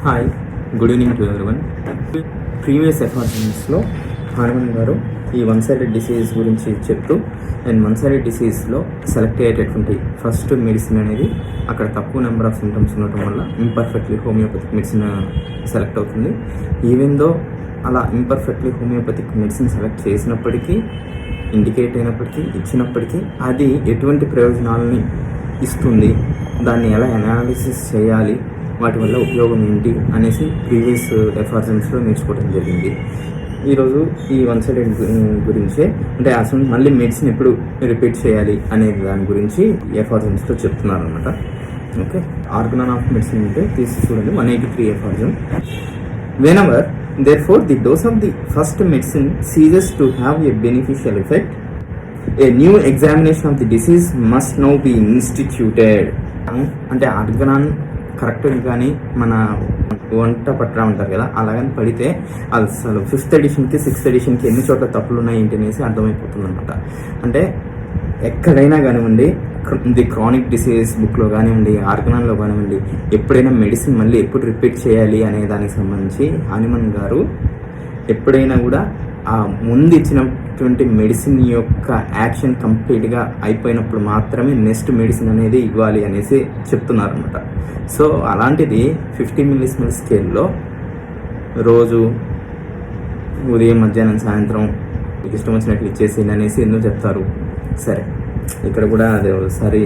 Hi, good evening to everyone. Previous ఎఫర్ట్స్లో హనుమన్ గారు ఈ వన్ సైడెడ్ డిసీజ్ గురించి చెప్తూ అండ్ వన్ సైడెడ్ డిసీజ్లో సెలెక్ట్ అయ్యేటటువంటి ఫస్ట్ మెడిసిన్ అనేది అక్కడ తక్కువ నెంబర్ ఆఫ్ సిమ్టమ్స్ ఉండటం వల్ల ఇంపర్ఫెక్ట్లీ హోమియోపతిక్ మెడిసిన్ సెలెక్ట్ అవుతుంది. ఈవెన్ దో అలా ఇంపర్ఫెక్ట్లీ హోమియోపతిక్ మెడిసిన్ సెలెక్ట్ చేసినప్పటికీ, ఇండికేట్ అయినప్పటికీ, ఇచ్చినప్పటికీ అది ఎటువంటి ప్రయోజనాలని ఇస్తుంది, దాన్ని ఎలా అనాలిసిస్ చేయాలి, వాటి వల్ల ఉపయోగం ఏంటి అనేసి ప్రీవియస్ ఎఫర్జన్స్లో నేర్చుకోవడం జరిగింది. ఈరోజు ఈ వన్ సైడెడ్ గురించే, అంటే అసలు మళ్ళీ మెడిసిన్ ఎప్పుడు రిపీట్ చేయాలి అనే దాని గురించి ఎఫర్జన్స్లో చెప్తున్నారు అనమాట. ఓకే, ఆర్గనాన్ ఆఫ్ మెడిసిన్ అంటే తీసి చూడండి 183 aphorism. Whenever therefore the dose of the first medicine ceases to have a beneficial effect, a new examination of the disease must now be instituted. అంటే ఆర్గనాన్ కరెక్ట్ కానీ మన వంట పట్రా ఉంటారు కదా, అలాగని పడితే అసలు 5th ఎడిషన్కి 6th ఎడిషన్కి ఎన్ని చోట్ల తప్పులు ఉన్నాయి ఏంటి అనేసి అర్థమైపోతుంది అనమాట. అంటే ఎక్కడైనా కానివ్వండి, ది క్రానిక్ డిసీజ్ బుక్లో కానివ్వండి, ఆర్గనాన్లో కానివ్వండి, ఎప్పుడైనా మెడిసిన్ మళ్ళీ ఎప్పుడు రిపీట్ చేయాలి అనే దానికి సంబంధించి హనుమన్ గారు ఎప్పుడైనా కూడా ఆ ముందు ఇచ్చినటువంటి మెడిసిన్ యొక్క యాక్షన్ కంప్లీట్గా అయిపోయినప్పుడు మాత్రమే నెక్స్ట్ మెడిసిన్ అనేది ఇవ్వాలి అనేసి చెప్తున్నారు అనమాట. సో అలాంటిది 50 మిల్లీస్మల్ స్కేల్లో రోజు ఉదయం, మధ్యాహ్నం, సాయంత్రం మీకు ఇష్టం వచ్చినట్లు ఇచ్చేసింది అనేసి ఎందుకు చెప్తారు? సరే, ఇక్కడ కూడా అది ఒకసారి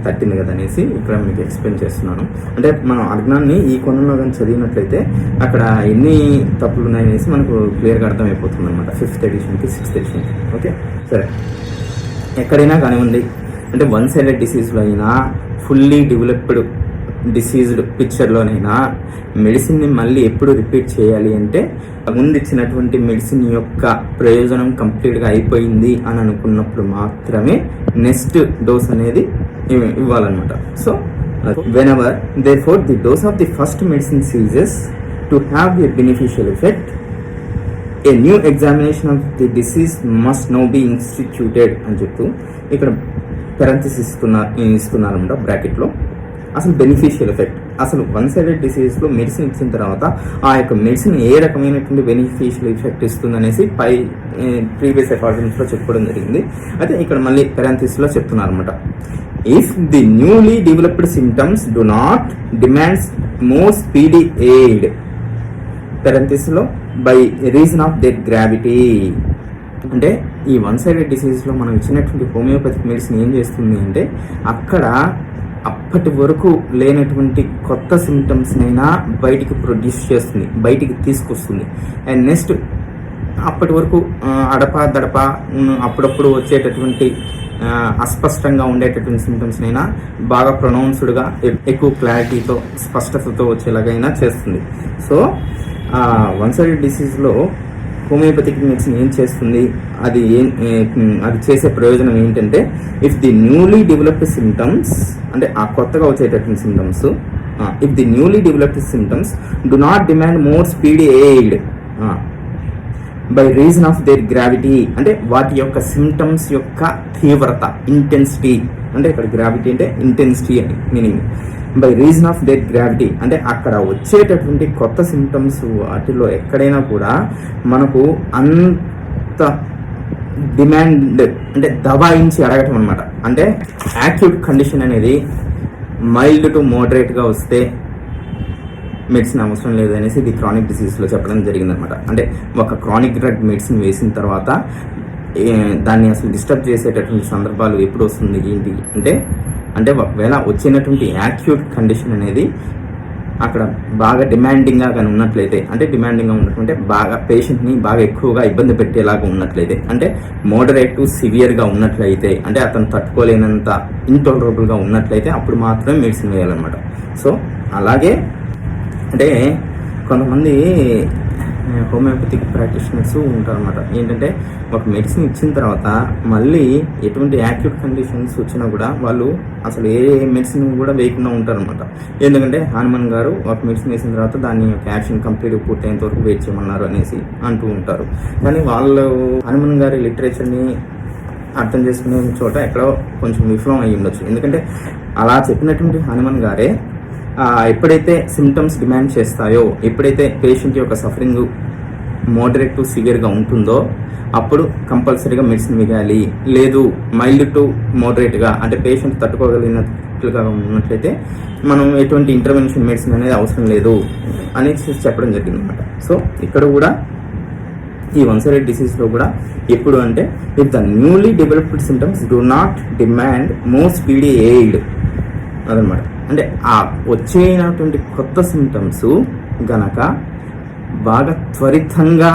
తట్టింది కదా అనేసి ఇక్కడ మీకు ఎక్స్ప్లెయిన్ చేస్తున్నాను. అంటే మనం అర్గనాన్ని ఈ కొనంలో కానీ చదివినట్లయితే అక్కడ ఎన్ని తప్పులు ఉన్నాయనేసి మనకు క్లియర్గా అర్థమైపోతుంది అనమాట 5th ఎడిషన్కి 6th ఎడిషన్కి. ఓకే, సరే, ఎక్కడైనా కానివ్వండి, అంటే వన్ సైడెడ్ డిసీజ్లో అయినా, ఫుల్లీ డెవలప్డ్ డిసీజ్డ్ పిక్చర్లోనైనా మెడిసిన్ని మళ్ళీ ఎప్పుడు రిపీట్ చేయాలి అంటే ముందు ఇచ్చినటువంటి మెడిసిన్ యొక్క ప్రయోజనం కంప్లీట్గా అయిపోయింది అని అనుకున్నప్పుడు మాత్రమే నెక్స్ట్ డోస్ అనేది ఇవ్వాలన్నమాట. So whenever therefore the dose of the first medicine ceases to have a beneficial effect, a new examination of the disease must now be instituted అని చెప్తూ ఇక్కడ పెరంథసిస్ ఇస్తున్నారన్నమాట బ్రాకెట్లో. అసలు బెనిఫిషియల్ ఎఫెక్ట్, అసలు వన్ సైడెడ్ డిసీజ్లో మెడిసిన్ ఇచ్చిన తర్వాత ఆ యొక్క మెడిసిన్ ఏ రకమైనటువంటి బెనిఫిషియల్ ఎఫెక్ట్ ఇస్తుంది అనేసి ప్రీవియస్ ఎఫర్జన్స్లో చెప్పుకోవడం జరిగింది. అయితే ఇక్కడ మళ్ళీ పెరాంథసిస్లో చెప్తున్నారు అనమాట. If the newly developed symptoms do not demands more speedy aid, పెరాంథసిస్లో by reason of their gravity. అంటే ఈ వన్ సైడెడ్ డిసీజ్లో మనం ఇచ్చినటువంటి హోమియోపతిక్ మెడిసిన్ ఏం చేస్తుంది అంటే అక్కడ అప్పటి వరకు లేనటువంటి కొత్త సిమ్టమ్స్నైనా బయటికి ప్రొడ్యూస్ చేస్తుంది, బయటికి తీసుకొస్తుంది. అండ్ నెక్స్ట్ అప్పటి వరకు అడప అప్పుడప్పుడు వచ్చేటటువంటి అస్పష్టంగా ఉండేటటువంటి సిమ్టమ్స్నైనా బాగా ప్రొనౌన్స్డ్గా ఎక్కువ క్లారిటీతో స్పష్టతతో వచ్చేలాగైనా చేస్తుంది. సో వన్ సైడెడ్ డిసీజ్లో హోమియోపతిక్ మెడిసిన్ ఏం చేస్తుంది, అది చేసే ప్రయోజనం ఏంటంటే if the newly developed symptoms, అంటే ఆ కొత్తగా వచ్చేటటువంటి symptoms, if the newly developed symptoms do not demand more speedy aid by reason of their gravity, అంటే వాటి యొక్క సిమ్టమ్స్ యొక్క తీవ్రత, ఇంటెన్సిటీ, అంటే ఇక్కడ గ్రావిటీ అంటే ఇంటెన్సిటీ అని meaning. By reason of their gravity అంటే అక్కడ వచ్చేటటువంటి కొత్త సిమ్టమ్స్ వాటిలో ఎక్కడైనా కూడా మనకు అంత డిమాండ్ అంటే దబాయించి అడగటం అనమాట. అంటే యాక్యూట్ కండిషన్ అనేది మైల్డ్ టు మోడరేట్గా వస్తే మెడిసిన్ అవసరం లేదనేసి ఇది క్రానిక్ డిసీజ్లో చెప్పడం జరిగిందనమాట. అంటే ఒక క్రానిక్ డ్రగ్ మెడిసిన్ వేసిన తర్వాత దాన్ని అసలు డిస్టర్బ్ చేసేటటువంటి సందర్భాలు ఎప్పుడు వస్తుంది ఏంటి అంటే ఒకవేళ వచ్చినటువంటి యాక్యూట్ కండిషన్ అనేది అక్కడ బాగా డిమాండింగ్గా కానీ ఉన్నట్లయితే, అంటే డిమాండింగ్గా ఉన్నట్టుంటే బాగా పేషెంట్ని బాగా ఎక్కువగా ఇబ్బంది పెట్టేలాగా ఉన్నట్లయితే, అంటే మోడరేట్ టు సివియర్గా ఉన్నట్లయితే, అంటే అతను తట్టుకోలేనంత ఇంటాలరబుల్గా ఉన్నట్లయితే అప్పుడు మాత్రమే మెడిసిన్ వేయాలన్నమాట. సో అలాగే అంటే కొంతమంది హోమియోపతిక్ ప్రాక్టీషనర్స్ ఉంటారన్నమాట. ఏంటంటే ఒక మెడిసిన్ ఇచ్చిన తర్వాత మళ్ళీ ఎటువంటి యాక్యూట్ కండిషన్స్ వచ్చినా కూడా వాళ్ళు అసలు ఏ మెడిసిన్ కూడా వేయకుండా ఉంటారనమాట. ఎందుకంటే హనుమన్ గారు ఒక మెడిసిన్ వేసిన తర్వాత దాని యొక్క యాక్షన్ కంప్లీట్గా పూర్తయ్యేంత వరకు వెయిట్ చేయమన్నారు అనేసి అంటూ ఉంటారు. కానీ వాళ్ళు హనుమన్ గారి లిటరేచర్ని అర్థం చేసుకునే చోట ఎక్కడో కొంచెం విఫలం అయ్యి ఉండొచ్చు. ఎందుకంటే అలా చెప్పినటువంటి హనుమన్ గారే ఎప్పుడైతే సిమ్టమ్స్ డిమాండ్ చేస్తాయో, ఎప్పుడైతే పేషెంట్ యొక్క సఫరింగ్ మోడరేట్ టు సివియర్గా ఉంటుందో అప్పుడు కంపల్సరీగా మెడిసిన్ వేయాలి. లేదు మైల్డ్ టు మోడరేట్గా అంటే పేషెంట్ తట్టుకోగలిగినట్లుగా ఉన్నట్లయితే మనం ఎటువంటి ఇంటర్వెన్షన్ మెడిసిన్ అనేది అవసరం లేదు అని చెప్పడం జరిగింది అనమాట. సో ఇక్కడ కూడా ఈ వన్ సైడెడ్ డిసీజ్లో కూడా ఎప్పుడు అంటే if the newly developed symptoms do not demand more speedy aid అదనమాట. అంటే ఆ వచ్చేటువంటి కొత్త సిమ్టమ్స్ గనక బాగా త్వరితంగా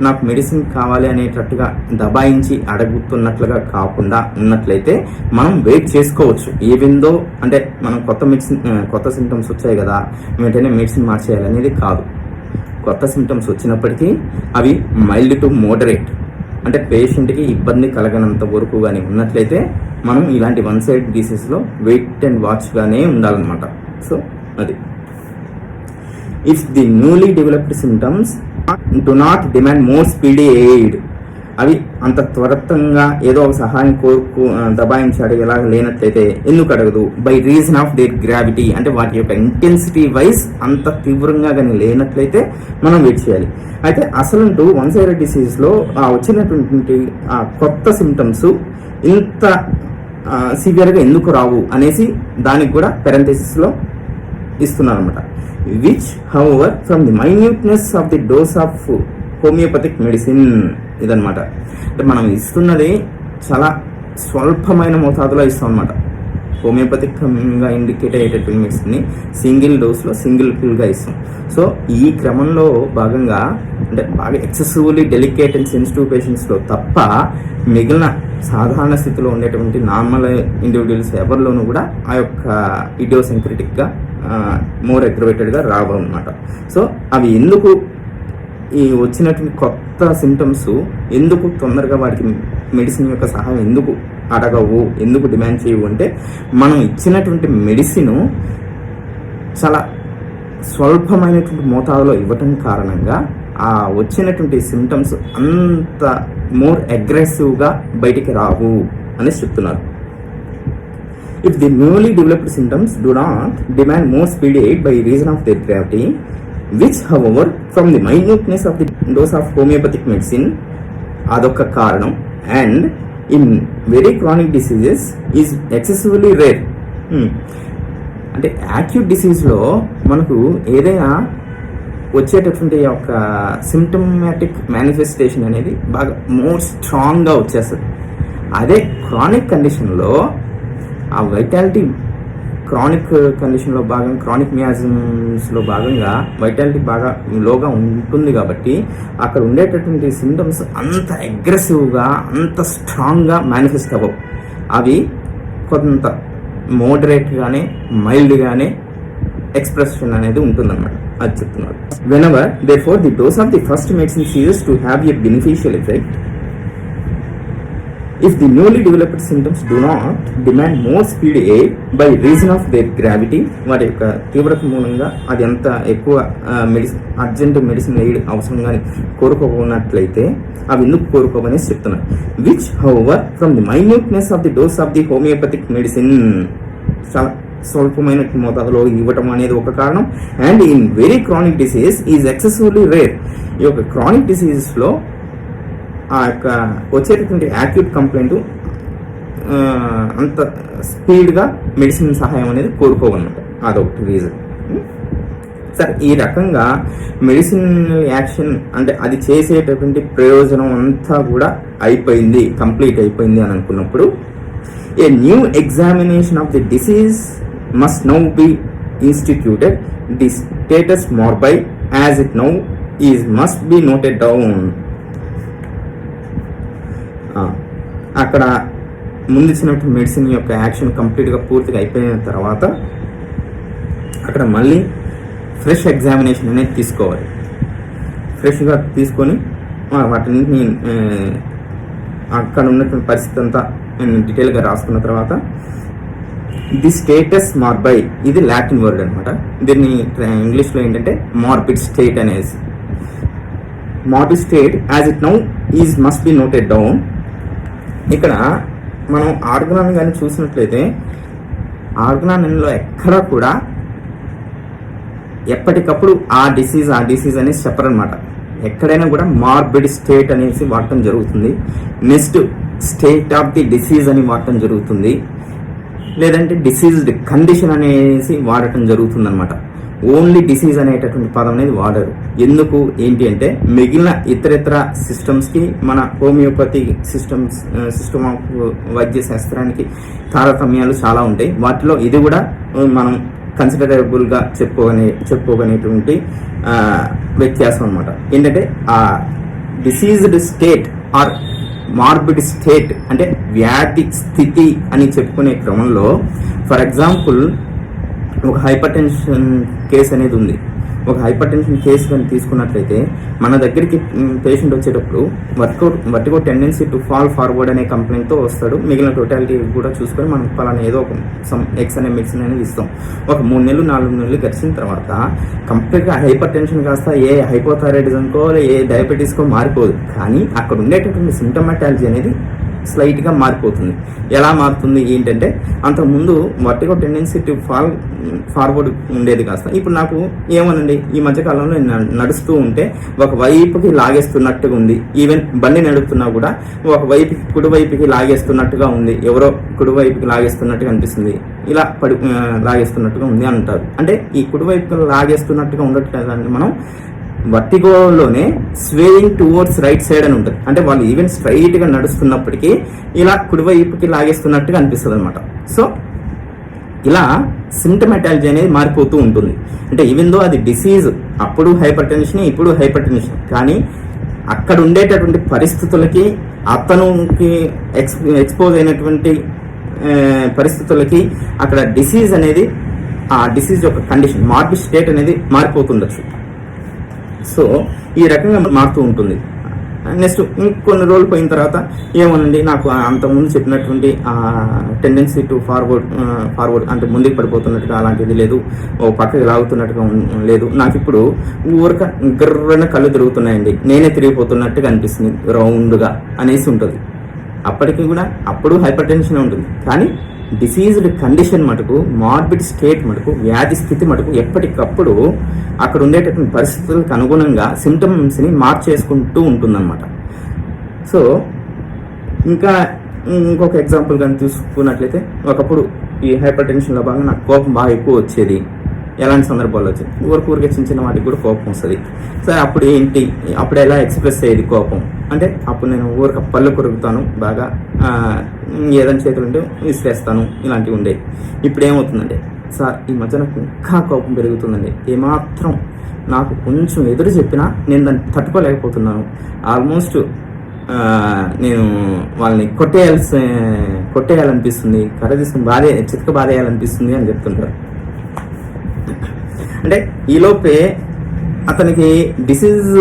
నాకు మెడిసిన్ కావాలి అనేటట్టుగా దబాయించి అడుగుతున్నట్లుగా కాకుండా ఉన్నట్లయితే మనం వెయిట్ చేసుకోవచ్చు. ఏవిందో అంటే మనం కొత్త సిమ్టమ్స్ వచ్చాయి కదా వెంటనే మెడిసిన్ మార్చేయాలి అనేది కాదు. కొత్త సిమ్టమ్స్ వచ్చినప్పటికీ అవి మైల్డ్ టు మోడరేట్ అంటే పేషెంట్కి ఇబ్బంది కలగనంత వరకు కానీ ఉన్నట్లయితే మనం ఇలాంటి వన్ సైడ్ డిసీజ్లో వెయిట్ అండ్ వాచ్గానే ఉండాలన్నమాట. సో అది if the newly developed symptoms do not demand more speedy aid, అవి అంత త్వరతంగా ఏదో ఒక సహాయం దబాయించి అడిగేలా లేనట్లయితే ఎందుకు అడగదు? By reason of their gravity అంటే వాటి యొక్క ఇంటెన్సిటీ వైజ్ అంత తీవ్రంగా కానీ లేనట్లయితే మనం వెయిట్ చేయాలి. అయితే అసలు వన్ సైడెడ్ డిసీజ్లో వచ్చినటువంటి కొత్త సిమ్టమ్స్ ఇంత సివియర్గా ఎందుకు రావు అనేసి దానికి కూడా పెరెంథసిస్లో ఇస్తున్నారు అనమాట. Which however from the minuteness of the dose of homeopathic medicine ఇదనమాట. అంటే మనం ఇస్తున్నది చాలా స్వల్పమైన మోతాదులో ఇస్తాం అనమాట. హోమియోపతిక్గా ఇండికేట్ అయ్యేటటువంటి మెడిసిన్ని సింగిల్ డోస్లో సింగిల్ పిల్గా ఇస్తాం. సో ఈ క్రమంలో భాగంగా అంటే బాగా ఎక్సెసివ్లీ డెలికేట్ అండ్ సెన్సిటివ్ పేషెంట్స్లో తప్ప మిగిలిన సాధారణ స్థితిలో ఉండేటువంటి నార్మల్ ఇండివిజువల్స్ ఎవరిలోనూ కూడా ఆ యొక్క ఇడియోసింక్రిటిక్గా మోర్ అగ్రవేటెడ్గా రావు అనమాట. సో అవి ఎందుకు ఈ వచ్చినటువంటి కొత్త సిమ్టమ్స్ ఎందుకు తొందరగా వాటికి మెడిసిన్ యొక్క సహాయం ఎందుకు అడగవు, ఎందుకు డిమాండ్ చేయవు అంటే మనం ఇచ్చినటువంటి మెడిసిన్ చాలా స్వల్పమైనటువంటి మోతాదులో ఇవ్వటం కారణంగా ఆ వచ్చినటువంటి సిమ్టమ్స్ అంత మోర్ అగ్రెసివ్గా బయటికి రావు అనేసి చెప్తున్నారు. If the newly developed symptoms do not demand more speedy aid by reason of their gravity, which however from the minuteness of the dose of homeopathic medicine adokka karanam and in very chronic diseases is excessively rare. అంటే acute డిసీజ్లో మనకు ఏదైనా వచ్చేటటువంటి ఒక symptomatic manifestation అనేది బాగా more స్ట్రాంగ్గా వచ్చేస్తుంది. అదే క్రానిక్ కండిషన్లో ఆ వైటాలిటీ క్రానిక్ కండిషన్లో భాగంగా క్రానిక్ మియాజమ్స్లో భాగంగా వైటాలిటీ బాగా లోగా ఉంటుంది కాబట్టి అక్కడ ఉండేటటువంటి సిమ్టమ్స్ అంత అగ్రెసివ్గా అంత స్ట్రాంగ్గా మేనిఫెస్ట్ అవ్వవు. అవి కొంత మోడరేట్గానే మైల్డ్గానే ఎక్స్ప్రెషన్ అనేది ఉంటుందన్నమాట. అది చెప్తున్నారు. Whenever therefore the dose of the first medicine ceases to have a beneficial effect if the newly developed symptoms do not demand more speedy aid by reason of their gravity, వాటి యొక్క తీవ్రత మూలంగా అది ఎంత ఎక్కువ అర్జెంట్ మెడిసిన్ ఎయిడ్ అవసరంగా కోరుకోకున్నట్లయితే అవి ఎందుకు కోరుకోవనేసి చెప్తున్నారు. Which however from the minuteness of the dose of the homeopathic medicine చాలా స్వల్పమైన మోతాదులో ఇవ్వటం అనేది ఒక కారణం. And in very chronic disease is excessively rare. ఈ యొక్క క్రానిక్ డిసీజెస్లో ఆ యొక్క వచ్చేటటువంటి యాక్యూట్ కంప్లైంట్ అంత స్పీడ్గా మెడిసిన్ సహాయం అనేది కోరుకోవన్నమాట. అదొకటి రీజన్. సరే, ఈ రకంగా మెడిసిన్ యాక్షన్ అంటే అది చేసేటటువంటి ప్రయోజనం అంతా కూడా అయిపోయింది, కంప్లీట్ అయిపోయింది అని అనుకున్నప్పుడు a new examination of the disease must now be instituted. The status morbi as it now is must be noted down. అక్కడ ముందు ఇచ్చినట్టు మెడిసిన్ యొక్క యాక్షన్ కంప్లీట్గా పూర్తిగా అయిపోయిన తర్వాత అక్కడ మళ్ళీ ఫ్రెష్ ఎగ్జామినేషన్ అనేది తీసుకోవాలి. ఫ్రెష్గా తీసుకొని వాటిని అక్కడ ఉన్నటువంటి పరిస్థితి అంతా డీటెయిల్గా రాసుకున్న తర్వాత ది స్టేటస్ మార్బై, ఇది లాటిన్ వర్డ్ అనమాట. దీన్ని ఇంగ్లీష్లో ఏంటంటే మార్బిడ్ స్టేట్ అనేసి. Morbid state as it now is must be noted down. ఇక్కడ మనం ఆర్గనాన్ కానీ చూసినట్లయితే ఆర్గనాన్లో ఎక్కడా కూడా ఎప్పటికప్పుడు ఆ డిసీజ్ అనేసి చెప్పరనమాట. ఎక్కడైనా కూడా మార్బిడ్ స్టేట్ అనేసి వాడటం జరుగుతుంది. Next state of the disease అని వాడటం జరుగుతుంది, లేదంటే డిసీజ్డ్ కండిషన్ అనేసి వాడటం జరుగుతుంది అనమాట. ఓన్లీ డిసీజ్ అనేటటువంటి పదం అనేది వాడరు. ఎందుకు ఏంటి అంటే మిగిలిన ఇతర సిస్టమ్స్కి మన హోమియోపతి సిస్టమ్ ఆఫ్ వైద్య శాస్త్రానికి తారతమ్యాలు చాలా ఉంటాయి. వాటిలో ఇది కూడా మనం కన్సిడరబుల్గా చెప్పుకోగనేటువంటి వ్యత్యాసం అనమాట. ఏంటంటే ఆ diseased state or morbid state అంటే వ్యాధి స్థితి అని చెప్పుకునే క్రమంలో ఫర్ ఎగ్జాంపుల్ ఒక హైపర్ టెన్షన్ కేసు అనేది ఉంది. ఒక హైపర్ టెన్షన్ కేసు కానీ తీసుకున్నట్లయితే మన దగ్గరికి పేషెంట్ వచ్చేటప్పుడు vertigo tendency to fall forward అనే కంప్లైంట్తో వస్తాడు. మిగిలిన టోటాలిటీ కూడా చూసుకొని మనం పలానా ఏదో ఒక ఎక్స్ అనే మెడిసిన్ అనేది ఇస్తాం. ఒక 3 నెలలు 4 నెలలు గడిచిన తర్వాత కంప్లీట్గా హైపర్ టెన్షన్ కాస్త ఏ హైపోథైరాయిడిజంకో ఏ డయాబెటీస్కో మారిపోదు, కానీ అక్కడ ఉండేటటువంటి సింటమాటాలజీ అనేది స్లైట్గా మారిపోతుంది. ఎలా మారుతుంది ఏంటంటే అంతకుముందు vertigo tendency to fall forward ఉండేది కాస్త ఇప్పుడు నాకు ఏమనండి ఈ మధ్యకాలంలో నడుస్తూ ఉంటే ఒక వైపుకి లాగేస్తున్నట్టుగా ఉంది. ఈవెన్ బండి నడుపుతున్నా కూడా ఒక వైపుకి కుడివైపుకి లాగేస్తున్నట్టుగా ఉంది, ఎవరో కుడివైపుకి లాగేస్తున్నట్టుగా అనిపిస్తుంది, ఇలా లాగేస్తున్నట్టుగా ఉంది అంటారు. అంటే ఈ కుడివైపుకి లాగేస్తున్నట్టుగా ఉండట్లేదని మనం వర్టిగోలోనే స్వేయింగ్ టువర్డ్స్ రైట్ సైడ్ అని ఉంటుంది. అంటే వాళ్ళు ఈవెన్ స్ట్రైట్ గా నడుస్తున్నప్పటికీ ఇలా కుడివైపుకి లాగేస్తున్నట్టుగా అనిపిస్తుంది అనమాట. సో ఇలా సింటమాటాలజీ అనేది మారిపోతూ ఉంటుంది. అంటే ఈవెన్ దో అది డిసీజ్ అప్పుడు హైపర్ టెన్షన్ ఇప్పుడు హైపర్ టెన్షన్, కానీ అక్కడ ఉండేటటువంటి పరిస్థితులకి అతనుకి ఎక్స్పోజ్ అయినటువంటి పరిస్థితులకి అక్కడ డిసీజ్ అనేది ఆ డిసీజ్ యొక్క కండిషన్ మార్బిడ్ స్టేట్ అనేది మారిపోతుండొచ్చు. సో ఈ రకంగా మారుతూ ఉంటుంది. నెక్స్ట్ ఇంకొన్ని రోజులు పోయిన తర్వాత ఏమోనండి నాకు అంతకుముందు చెప్పినటువంటి టెండెన్సీ టు ఫార్వర్డ్ అంటే ముందుకు పడిపోతున్నట్టుగా అలాంటిది లేదు, ఓ పక్కకి లాగుతున్నట్టుగా లేదు, నాకు ఇప్పుడు ఊరక గర్రన కళ్ళు తిరుగుతున్నాయండి, నేనే తిరిగిపోతున్నట్టుగా అనిపిస్తుంది రౌండ్గా అనేసి ఉంటుంది. అప్పటికి కూడా అప్పుడు హైపర్ టెన్షన్ ఉంటుంది, కానీ డిసీజ్డ్ కండిషన్ మటుకు మార్బిడ్ స్టేట్ మటుకు వ్యాధి స్థితి మటుకు ఎప్పటికప్పుడు అక్కడ ఉండేటటువంటి పరిస్థితులకు అనుగుణంగా సిమ్టమ్స్ని మార్చేసుకుంటూ ఉంటుందన్నమాట. సో ఇంకొక ఎగ్జాంపుల్ కానీ తీసుకున్నట్లయితే ఒకప్పుడు ఈ హైపర్ టెన్షన్లో భాగంగా నాకు కోపం బాగా ఎక్కువ వచ్చేది. ఎలాంటి సందర్భాల్లో వచ్చేది ఊరికి చిన్న వాటికి కూడా కోపం వస్తుంది. సరే అప్పుడు ఏంటి, అప్పుడు ఎలా ఎక్స్ప్రెస్ అయ్యేది కోపం అంటే అప్పుడు నేను ఊరికి పళ్ళు కొరుకుతాను, బాగా ఏదైనా చేతులు ఉంటే విసిరేస్తాను, ఇలాంటివి ఉండేవి. ఇప్పుడు ఏమవుతుందంటే సార్ ఈ మధ్య నాకు ఇంకా కోపం పెరుగుతుందండి, ఏమాత్రం నాకు కొంచెం ఎదురు చెప్పినా నేను దాన్ని తట్టుకోలేకపోతున్నాను, ఆల్మోస్ట్ నేను వాళ్ళని కొట్టేయాలనిపిస్తుంది, కర్ర తీసుకుని చితక బాధేయాలనిపిస్తుంది అని చెప్తుంటారు. అంటే ఈలోపే అతనికి డిసీజ్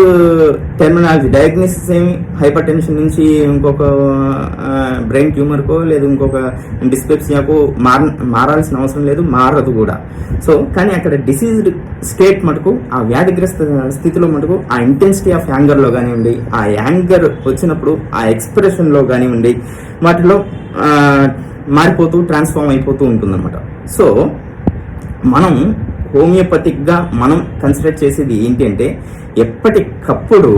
టెర్మినాలజీ డయాగ్నోసిస్ ఏమి హైపర్ టెన్షన్ నుంచి ఇంకొక బ్రెయిన్ ట్యూమర్కో లేదు ఇంకొక డిస్పెప్సియాకో మారాల్సిన అవసరం లేదు, మారదు కూడా. సో కానీ అక్కడ డిసీజ్డ్ స్టేట్ మటుకు ఆ వ్యాధిగ్రస్త స్థితిలో మటుకు ఆ ఇంటెన్సిటీ ఆఫ్ యాంగర్లో కానివ్వండి, ఆ యాంగర్ వచ్చినప్పుడు ఆ ఎక్స్ప్రెషన్లో కానివ్వండి, వాటిలో మారిపోతూ ట్రాన్స్ఫార్మ్ అయిపోతూ ఉంటుందన్నమాట. సో మనం హోమియోపతిక్గా మనం కన్సిడర్ చేసేది ఏంటి అంటే ఎప్పటికప్పుడు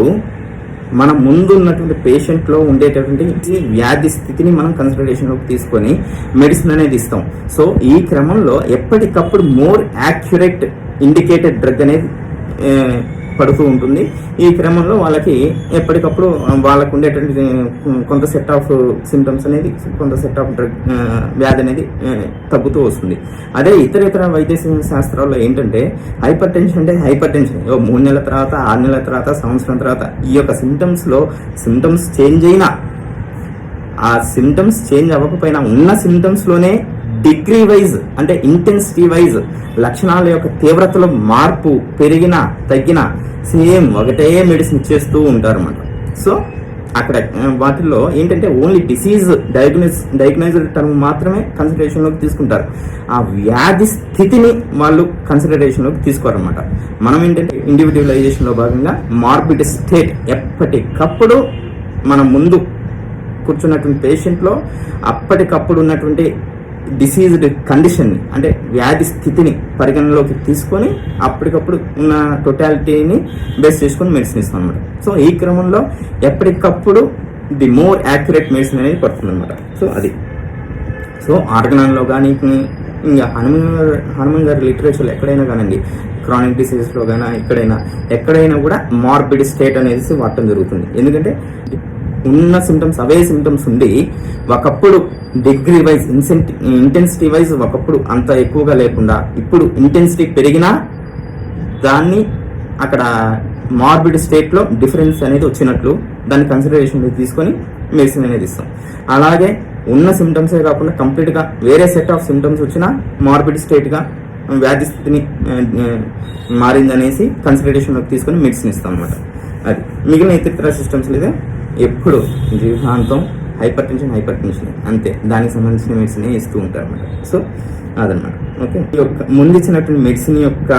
మన ముందు ఉన్నటువంటి పేషెంట్లో ఉండేటటువంటి వ్యాధి స్థితిని మనం కన్సిడరేషన్లోకి తీసుకొని మెడిసిన్ అనేది ఇస్తాం. సో ఈ క్రమంలో ఎప్పటికప్పుడు మోర్ యాక్యురేట్ ఇండికేటెడ్ డ్రగ్ అనేది పడుతూ ఉంటుంది. ఈ క్రమంలో వాళ్ళకి ఎప్పటికప్పుడు వాళ్ళకు ఉండేటువంటి కొంత సెట్ ఆఫ్ సిమ్టమ్స్ అనేది కొంత సెట్ ఆఫ్ డ్రగ్ వ్యాధి అనేది తగ్గుతూ వస్తుంది. అదే ఇతర వైద్య శాస్త్రాల్లో ఏంటంటే హైపర్ టెన్షన్ అంటే హైపర్ టెన్షన్ 3 నెలల తర్వాత 6 నెలల తర్వాత సంవత్సరం తర్వాత ఈ యొక్క సిమ్టమ్స్ చేంజ్ అయినా ఆ సిమ్టమ్స్ చేంజ్ అవ్వకపోయినా ఉన్న సిమ్టమ్స్లోనే డిగ్రీ వైజ్ అంటే ఇంటెన్సిటీ వైజ్ లక్షణాల యొక్క తీవ్రతలో మార్పు పెరిగినా తగ్గినా సేమ్ ఒకటే మెడిసిన్ ఇచ్చేస్తూ ఉంటారు అన్నమాట. సో అక్కడ వాటిల్లో ఏంటంటే ఓన్లీ డిసీజ్ డయాగ్నైజ్డ్ టర్మ్ మాత్రమే కన్సిడరేషన్లోకి తీసుకుంటారు, ఆ వ్యాధి స్థితిని వాళ్ళు కన్సిడరేషన్లోకి తీసుకోరన్నమాట. మనం ఏంటంటే ఇండివిజువలైజేషన్లో భాగంగా మార్బిడ్ స్టేట్ ఎప్పటికప్పుడు మనం ముందు కూర్చున్నటువంటి పేషెంట్లో అప్పటికప్పుడు ఉన్నటువంటి డిసీజ్డ్ కండిషన్ని అంటే వ్యాధి స్థితిని పరిగణలోకి తీసుకొని అప్పటికప్పుడు ఉన్న టోటాలిటీని బేస్ చేసుకొని మెడిసిన్ ఇస్తాం అనమాట. సో ఈ క్రమంలో ఎప్పటికప్పుడు ది మోర్ యాక్యురేట్ మెడిసిన్ అనేది పడుతుంది అనమాట. సో అది సో ఆర్గనాన్లో కానీ ఇంకా హనుమాన్ గారి లిటరేచర్లో ఎక్కడైనా కానండి, క్రానిక్ డిసీజెస్లో కానీ ఎక్కడైనా కూడా మార్బిడ్ స్టేట్ అనేది వాడటం జరుగుతుంది. ఎందుకంటే ఉన్న సిమ్టమ్స్ అవే సిమ్టమ్స్ ఉండి ఒకప్పుడు డిగ్రీ వైజ్ ఇంటెన్సిటీ వైజ్ ఒకప్పుడు అంత ఎక్కువగా లేకుండా ఇప్పుడు ఇంటెన్సిటీ పెరిగినా దాన్ని అక్కడ మార్బిడ్ స్టేట్లో డిఫరెన్స్ అనేది వచ్చినట్లు దాన్ని కన్సిడరేషన్ తీసుకొని మెడిసిన్ అనేది ఇస్తాం. అలాగే ఉన్న సిమ్టమ్సే కాకుండా కంప్లీట్గా వేరే సెట్ ఆఫ్ సిమ్టమ్స్ వచ్చినా మార్బిడ్ స్టేట్గా వ్యాధి స్థితిని మారిందనేసి కన్సిడరేషన్లోకి తీసుకొని మెడిసిన్ ఇస్తాం అనమాట. అది మిగిలిన ఇతర సిస్టమ్స్ లేదా ఎప్పుడు జీవితాంతం హైపర్ టెన్షన్ అంతే, దానికి సంబంధించిన మెడిసిన్ ఇస్తూ ఉంటారు అనమాట. సో అదనమాట. ఓకే, ఈ యొక్క ముందు ఇచ్చినటువంటి మెడిసిన్ యొక్క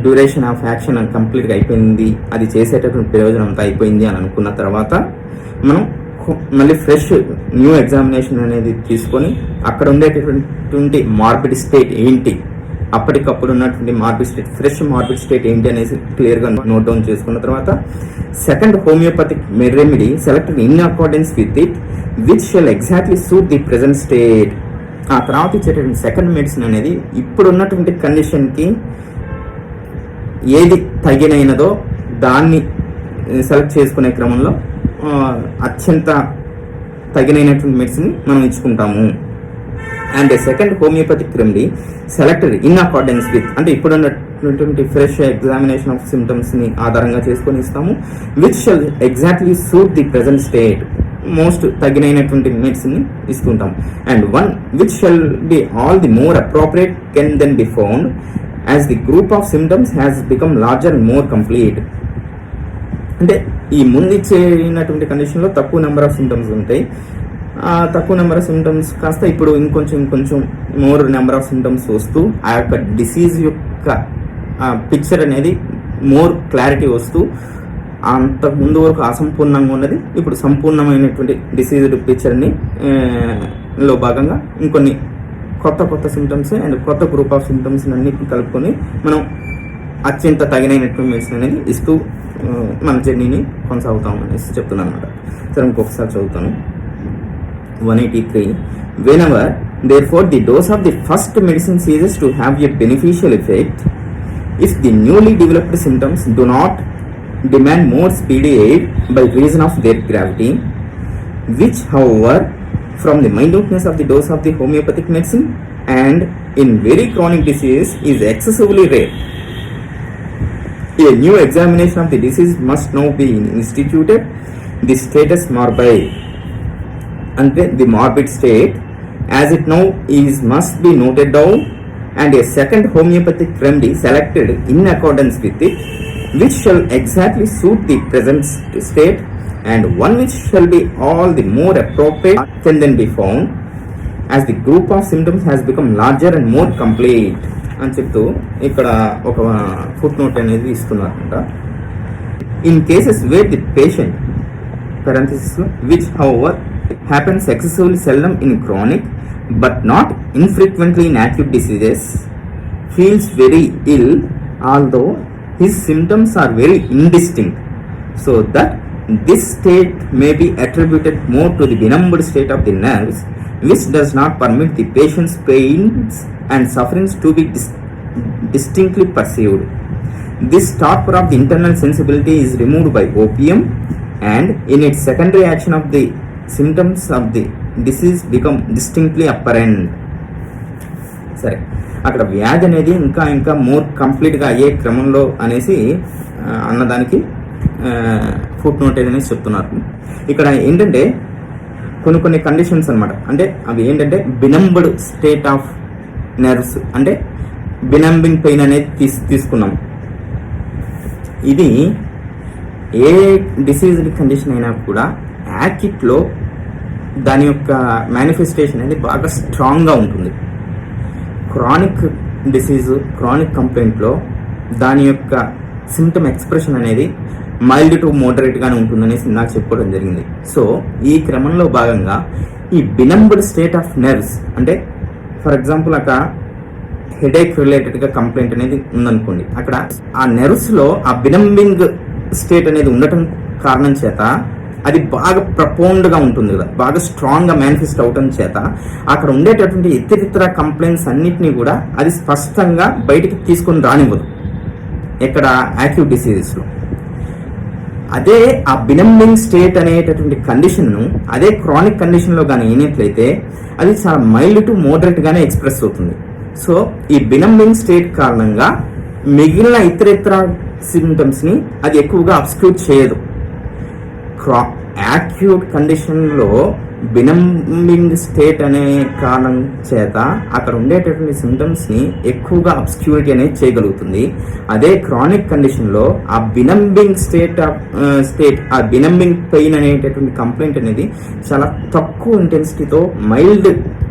డ్యూరేషన్ ఆఫ్ యాక్షన్ కంప్లీట్గా అయిపోయింది, అది చేసేటటువంటి ప్రయోజనం అంతా అయిపోయింది అని అనుకున్న తర్వాత మనం మళ్ళీ ఫ్రెష్ న్యూ ఎగ్జామినేషన్ అనేది తీసుకొని అక్కడ ఉండేటటువంటి మార్బిడ్ స్టేట్ ఏంటి, అప్పటికప్పుడు ఉన్నటువంటి morbid state fresh morbid state ఏంటి అనేసి క్లియర్గా నోట్ డౌన్ చేసుకున్న తర్వాత second homeopathic remedy selected in accordance with it which shall exactly suit the present state. ఆ తర్వాత ఇచ్చేటటువంటి సెకండ్ మెడిసిన్ అనేది ఇప్పుడు ఉన్నటువంటి కండిషన్కి ఏది తగినైనదో దాన్ని సెలెక్ట్ చేసుకునే క్రమంలో అత్యంత తగినైనటువంటి మెడిసిన్ మనం ఇచ్చుకుంటాము. And second homeopathic remedy selected in accordance with అంటే ఇప్పుడు ఉన్నటువంటి ఫ్రెష్ ఎగ్జామినేషన్ ఆఫ్ సిమ్టమ్స్ని ఆధారంగా చేసుకొని ఇస్తాము. Which shall exactly suit the present state, most తగినైనటువంటి మెడిసిన్ ఇస్తుంటాం. And one which shall be all the more appropriate can then be found as the group of symptoms has become larger and more complete. అంటే ఈ ముందు ఇచ్చేటువంటి కండిషన్లో తక్కువ number of symptoms ఉంటాయి, తక్కువ నెంబర్ ఆఫ్ సిమ్టమ్స్ కాస్త ఇప్పుడు ఇంకొంచెం మోర్ నెంబర్ ఆఫ్ సిమ్టమ్స్ వస్తూ ఆ యొక్క డిసీజ్ యొక్క పిక్చర్ అనేది మోర్ క్లారిటీ వస్తూ అంతకు ముందు వరకు అసంపూర్ణంగా ఉన్నది ఇప్పుడు సంపూర్ణమైనటువంటి డిసీజ్డ్ పిక్చర్ని లో భాగంగా ఇంకొన్ని కొత్త సిమ్టమ్స్ అండ్ కొత్త గ్రూప్ ఆఫ్ సిమ్టమ్స్ అన్నిటిని కలుపుకొని మనం అత్యంత తగినటువంటి మెడిసిన్ అనేది ఇస్తూ మన జర్నీని కొనసాగుతాం అనేసి చెప్తున్నాను అనమాట. సరే ఇంకొకసారి చదువుతాను. 183 whenever therefore the dose of the first medicine ceases to have a beneficial effect if the newly developed symptoms do not demand more speedy aid by reason of their gravity, which however from the minuteness of the dose of the homeopathic medicine and in very chronic disease is excessively rare. A new examination of the disease must now be instituted. The status morbid ante the morbid state as it now is must be noted down, and a second homeopathic remedy selected in accordance with it which shall exactly suit the present state, and one which shall be all the more appropriate can then be found as the group of symptoms has become larger and more complete అని చెప్తూ ఇక్కడ ఒక footnote అనేది ఇస్తున్నారన్నమాట. In cases where the patient parenthesis which however happens excessively seldom in chronic but not infrequently in acute diseases, feels very ill although his symptoms are very indistinct, so that this state may be attributed more to the benumbed state of the nerves which does not permit the patient's pains and sufferings to be distinctly perceived. This torpor of the internal sensibility is removed by opium, and in its secondary action of the symptoms of the disease become distinctly apparent. సరే, అక్కడ వ్యాధి అనేది ఇంకా more కంప్లీట్గా అయ్యే క్రమంలో అనేసి అన్నదానికి ఫుట్ నోట్ అనేసి చెప్తున్నారు. ఇక్కడ ఏంటంటే కొన్ని కండిషన్స్ అనమాట. అంటే అవి ఏంటంటే బినంబ్డ్ స్టేట్ ఆఫ్ నర్వ్స్, అంటే బినంబింగ్ పెయిన్ అనేది తీసుకున్నాం. ఇది ఏ డిసీజ్డ్ కండిషన్ అయినా కూడా యాక్యూట్లో దాని యొక్క మేనిఫెస్టేషన్ అనేది బాగా స్ట్రాంగ్గా ఉంటుంది. క్రానిక్ డిసీజ్, క్రానిక్ కంప్లైంట్లో దాని యొక్క సిమ్టమ్ ఎక్స్ప్రెషన్ అనేది మైల్డ్ టు మోడరేట్గానే ఉంటుందనేసి నాకు చెప్పుకోవడం జరిగింది. సో ఈ క్రమంలో భాగంగా ఈ బినంబ్డ్ స్టేట్ ఆఫ్ నర్వ్స్ అంటే ఫర్ ఎగ్జాంపుల్ అక్కడ హెడేక్ రిలేటెడ్గా కంప్లైంట్ అనేది ఉందనుకోండి, అక్కడ ఆ నెర్వ్స్లో ఆ బినంబింగ్ స్టేట్ అనేది ఉండటం కారణం చేత అది బాగా ప్రపోండ్గా ఉంటుంది కదా, బాగా స్ట్రాంగ్గా మేనిఫెస్ట్ అవటం చేత అక్కడ ఉండేటటువంటి ఇతరితర కంప్లైంట్స్ అన్నిటినీ కూడా అది స్పష్టంగా బయటికి తీసుకొని రానివ్వదు ఎక్కడ యాక్యూట్ డిసీజెస్లో. అదే ఆ బినంబింగ్ స్టేట్ అనేటటువంటి కండిషన్ను అదే క్రానిక్ కండిషన్లో కానీ అయినట్లయితే అది చాలా మైల్డ్ టు మోడరేట్గానే ఎక్స్ప్రెస్ అవుతుంది. సో ఈ బినంబింగ్ స్టేట్ కారణంగా మిగిలిన ఇతరితర సిమ్టమ్స్ని అది ఎక్కువగా అబ్స్క్యూట్ చేయదు. యాక్యూట్ కండిషన్లో బినంబింగ్ స్టేట్ అనే కారణం చేత అక్కడ ఉండేటటువంటి సిమ్టమ్స్ని ఎక్కువగా అబ్స్క్యూరిటీ అనేది చేయగలుగుతుంది. అదే క్రానిక్ కండిషన్లో ఆ బినంబింగ్ స్టేట్ ఆ బినంబింగ్ పెయిన్ అనేటటువంటి కంప్లైంట్ అనేది చాలా తక్కువ ఇంటెన్సిటీతో మైల్డ్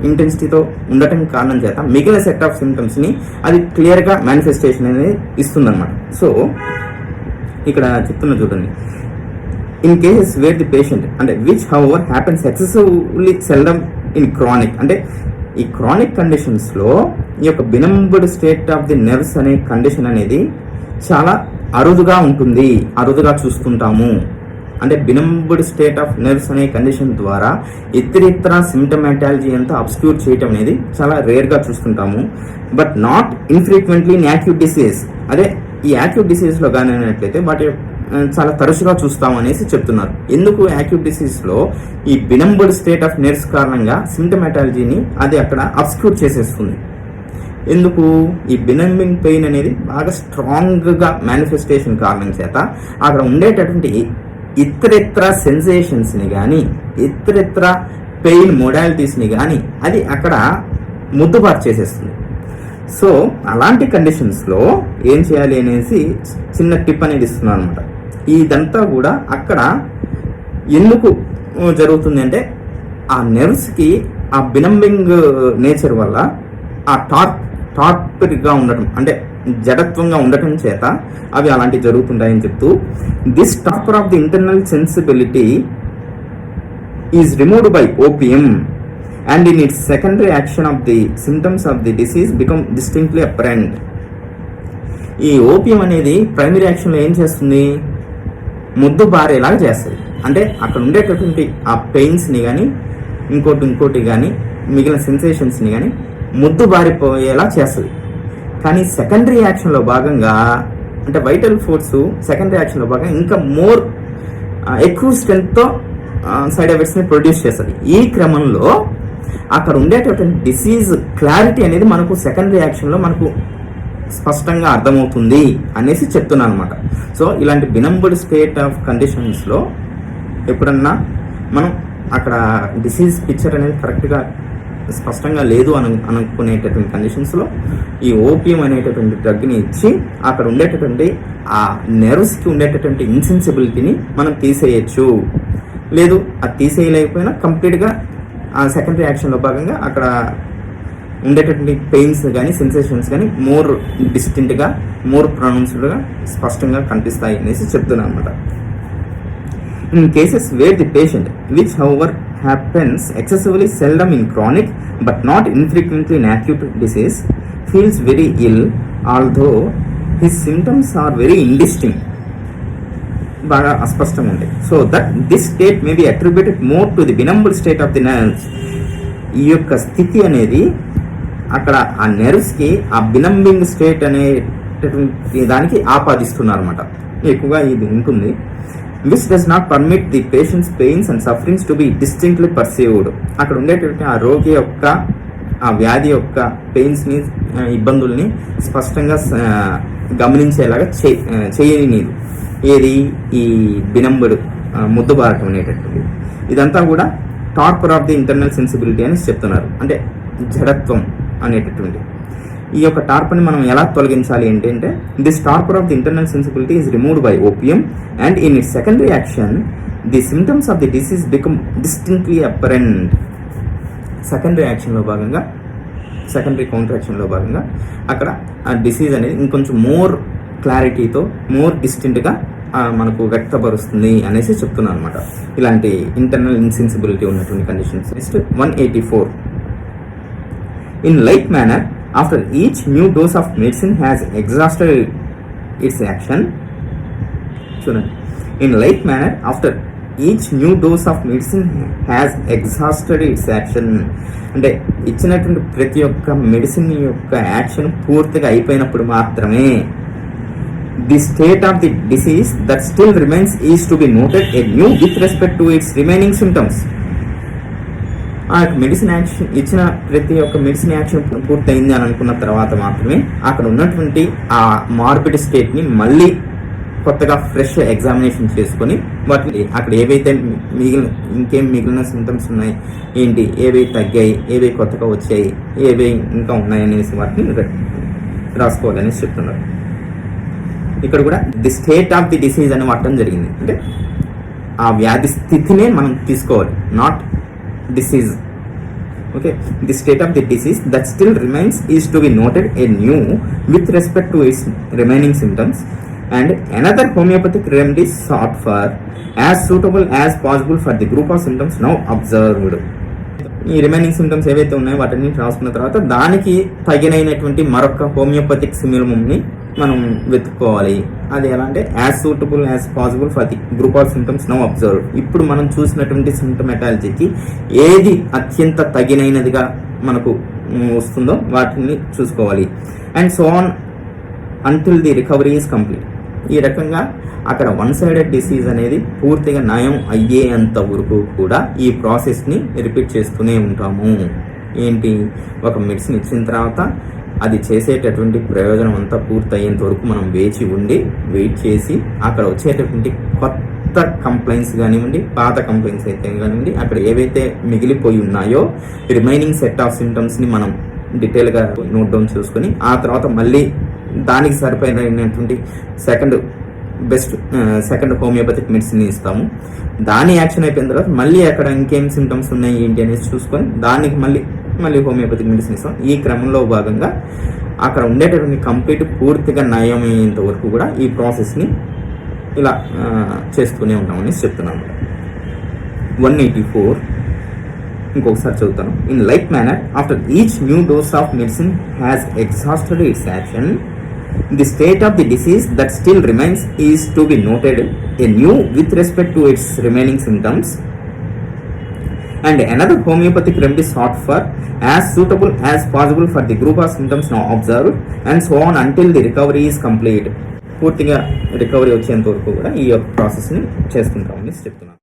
ఇంటెన్సిటీతో ఉండటం కారణం చేత మిగిలిన సెట్ ఆఫ్ సిమ్టమ్స్ని అది క్లియర్గా మేనిఫెస్టేషన్ అనేది ఇస్తుందన్నమాట. సో ఇక్కడ చెప్తున్నా చూడండి, in cases where the patient అంటే which however happens excessively seldom in chronic అంటే ఈ క్రానిక్ కండిషన్స్లో ఈ యొక్క benumbed state of the nerves అనే కండిషన్ అనేది చాలా అరుదుగా ఉంటుంది, అరుదుగా చూస్తుంటాము. అంటే బినంబ్డ్ స్టేట్ ఆఫ్ నర్వ్స్ అనే కండిషన్ ద్వారా ఇతరితర సిమ్టమాటాలజీ అంతా అబ్స్క్యూర్ చేయటం అనేది చాలా రేర్గా చూస్తుంటాము. But not infrequently in acute disease. అదే ఈ యాక్యూట్ డిసీజ్లో కానీ అయినట్లయితే వాటి చాలా తరచుగా చూస్తాం అనేసి చెప్తున్నారు. ఎందుకు యాక్యూట్ డిసీజ్లో ఈ బినంబ్డ్ స్టేట్ ఆఫ్ నర్వ్స్ కారణంగా సిమ్టమాటాలజీని అది అక్కడ అబ్స్క్యూట్ చేసేస్తుంది. ఎందుకు? ఈ బినంబింగ్ పెయిన్ అనేది బాగా స్ట్రాంగ్గా మేనిఫెస్టేషన్ కారణం చేత అక్కడ ఉండేటటువంటి ఇతరితర సెన్సేషన్స్ని కానీ ఇతరితర పెయిన్ మోడాలిటీస్ని కానీ అది అక్కడ ముద్దుబాటు చేసేస్తుంది. సో అలాంటి కండిషన్స్లో ఏం చేయాలి అనేసి చిన్న టిప్ అనేది ఇస్తున్నాను అనమాట. ఇదంతా కూడా అక్కడ ఎందుకు జరుగుతుంది అంటే ఆ నెర్వ్స్కి ఆ బినంబింగ్ నేచర్ వల్ల ఆ టార్పిడ్గా ఉండటం అంటే జడత్వంగా ఉండటం చేత అవి అలాంటివి జరుగుతుంటాయని చెప్తూ, this torpor of the internal sensibility is removed by opium and in its secondary action of the symptoms of the disease become distinctly apparent. ఈ ఓపియం అనేది ప్రైమరీ యాక్షన్లో ఏం చేస్తుంది? ముద్దు బారేలాగా చేస్తుంది. అంటే అక్కడ ఉండేటటువంటి ఆ పెయిన్స్ని కానీ ఇంకోటి కానీ మిగిలిన సెన్సేషన్స్ని కానీ ముద్దు బారిపోయేలా చేస్తుంది. కానీ సెకండరీ యాక్షన్లో భాగంగా అంటే వైటల్ ఫోర్స్ సెకండరీ యాక్షన్లో భాగంగా ఇంకా మోర్ ఎక్కువ స్ట్రెంగ్త్తో సైడ్ ఎఫెక్ట్స్ని ప్రొడ్యూస్ చేస్తుంది. ఈ క్రమంలో అక్కడ ఉండేటటువంటి డిసీజ్ క్లారిటీ అనేది మనకు సెకండరీ యాక్షన్లో మనకు స్పష్టంగా అర్థమవుతుంది అనేసి చెప్తున్నాను అనమాట. సో ఇలాంటి బినంబ్డ్ స్టేట్ ఆఫ్ కండిషన్స్లో ఎప్పుడన్నా మనం అక్కడ డిసీజ్ పిక్చర్ అనేది కరెక్ట్గా స్పష్టంగా లేదు అనుకునేటటువంటి కండిషన్స్లో ఈ ఓపియం అనేటటువంటి డ్రగ్ని ఇచ్చి అక్కడ ఉండేటటువంటి ఆ నెర్వ్స్కి ఉండేటటువంటి ఇన్సెన్సిబిలిటీని మనం తీసేయచ్చు. లేదు అది తీసేయలేకపోయినా కంప్లీట్గా ఆ సెకండరీ యాక్షన్లో భాగంగా అక్కడ ఉండేటటువంటి పెయిన్స్ కానీ సెన్సేషన్స్ కానీ మోర్ డిస్టింక్ట్గా మోర్ ప్రొనౌన్స్డ్గా స్పష్టంగా కనిపిస్తాయి అనేసి చెప్తున్నాను అనమాట. In cases where the patient which however happens excessively seldom in chronic but not infrequently in acute disease feels very ill although his symptoms are very indistinct, బాగా అస్పష్టంగా ఉంటాయి. So that this state may be attributed more to the benumbed state of the nerves. ఈ యొక్క స్థితి అనేది అక్కడ ఆ నెర్వ్స్కి ఆ బినంబింగ్ స్టేట్ అనేటటువంటి దానికి ఆపాదిస్తున్నారు అనమాట. ఎక్కువగా ఇది ఉంటుంది. Which does not permit the patients pains and sufferings to be distinctly perceived. అక్కడ ఉండేటటువంటి ఆ రోగి యొక్క ఆ వ్యాధి యొక్క పెయిన్స్ని ఇబ్బందుల్ని స్పష్టంగా గమనించేలాగా చేయనీదు. ఏది? ఈ బినంబుడు ముద్దుబారటం అనేటటువంటి ఇదంతా కూడా టార్పర్ ఆఫ్ ది ఇంటర్నల్ సెన్సిబిలిటీ అని చెప్తున్నారు. అంటే జడత్వం అనేటటువంటి ఈ యొక్క టార్పర్ని మనం ఎలా తొలగించాలి అంటే this torpor of the internal sensibility is removed by opium and in its secondary action the symptoms of the disease become distinctly apparent. Secondary యాక్షన్లో భాగంగా సెకండరీ కౌంటర్ యాక్షన్లో భాగంగా అక్కడ ఆ డిసీజ్ అనేది ఇంకొంచెం మోర్ క్లారిటీతో మోర్ డిస్టింక్ట్గా మనకు వ్యక్తపరుస్తుంది అనేసి చెప్తున్నాను అనమాట. ఇలాంటి ఇంటర్నల్ ఇన్సెన్సిబిలిటీ ఉన్నటువంటి conditions. Next 184. In like manner, after each new dose of medicine has exhausted its action, చూడండి, in like manner, after each new dose of medicine has exhausted its action, అంటే ఇచ్చినటువంటి ప్రతి ఒక్క మెడిసిన్ యొక్క యాక్షన్ పూర్తిగా అయిపోయినప్పుడు మాత్రమే the state of the disease that still remains is to be noted a new with respect to it's remaining symptoms. ఆ medicine action ఇచ్చిన ప్రతి ఒక్క మెడిసిన్ యాక్షన్ పూర్తయింది అని అనుకున్న తర్వాత మాత్రమే అక్కడ ఉన్నటువంటి ఆ మార్పిడి స్టేట్ని మళ్ళీ కొత్తగా ఫ్రెష్ ఎగ్జామినేషన్ చేసుకొని వాటిని అక్కడ ఏవైతే మిగిలిన సిమ్టమ్స్ ఉన్నాయి, ఏంటి, ఏవి తగ్గాయి, ఏవి కొత్తగా వచ్చాయి, ఏవి ఇంకా ఉన్నాయి అనేసి వాటిని రాసుకోవాలనేసి చెప్తున్నారు. ఇక్కడ కూడా the state of the disease అని వాడటం జరిగింది. అంటే ఆ వ్యాధి స్థితినే మనం తీసుకోవాలి, not disease. Okay, the state of the disease that still remains is to be noted a new with respect to it's remaining symptoms and another homeopathic remedy sought for as suitable as possible for the group of symptoms now observed. ఈ remaining symptoms ఏవైతే ఉన్నాయో వాటిని రాసుకున్న తర్వాత దానికి తగినటువంటి మరొక homoeopathic సిమిలముని మనం వెతుక్కోవాలి. అది ఎలా అంటే as suitable as possible for the group of symptoms now observe. ఇప్పుడు మనం చూసినటువంటి సిమ్టమెటాలజీకి ఏది అత్యంత తగినైనదిగా మనకు వస్తుందో వాటిని చూసుకోవాలి. And so on until the recovery is complete. ఈ రకంగా అక్కడ వన్ సైడెడ్ డిసీజ్ అనేది పూర్తిగా నయం అయ్యేంత వరకు కూడా ఈ ప్రాసెస్ని రిపీట్ చేస్తూనే ఉంటాము. ఏంటి, ఒక మెడిసిన్ ఇచ్చిన తర్వాత అది చేసేటటువంటి ప్రయోజనం అంతా పూర్తి అయ్యేంత వరకు మనం వెయిట్ చేసి అక్కడ వచ్చేటటువంటి కొత్త కంప్లైంట్స్ కానివ్వండి, పాత కంప్లైంట్స్ అయితే కానివ్వండి, అక్కడ ఏవైతే మిగిలిపోయి ఉన్నాయో రిమైనింగ్ సెట్ ఆఫ్ సిమ్టమ్స్ని మనం డీటెయిల్గా నోట్ డౌన్ చేసుకొని ఆ తర్వాత మళ్ళీ దానికి సరిపోయినటువంటి సెకండ్ హోమియోపతిక్ మెడిసిన్ ఇస్తాము. దాని యాక్షన్ అయిపోయిన తర్వాత మళ్ళీ అక్కడ ఇంకేం సిమ్టమ్స్ ఉన్నాయి ఏంటి అనేసి చూసుకొని దానికి మళ్ళీ హోమియోపతిక్ మెడిసిన్ ఇస్తాం. ఈ క్రమంలో భాగంగా అక్కడ ఉండేటటువంటి కంప్లీట్ పూర్తిగా నయమయ్యేంత వరకు కూడా ఈ ప్రాసెస్ని ఇలా చేస్తూనే ఉంటామని చెప్తున్నాను. 184 ఇంకొకసారి చదువుతాను. In like manner after each new dose of medicine has exhausted it's action, the state of the disease that still remains is to be noted a new with respect to it's remaining symptoms and another homeopathic remedy sought for as suitable as possible for the group of symptoms now observed and so on until the recovery is complete. పూర్తిగా recovery వచ్చేంత వరకు కూడా ఈ యొక్క ప్రాసెస్ని చేసుకుంటామని చెప్తున్నాను.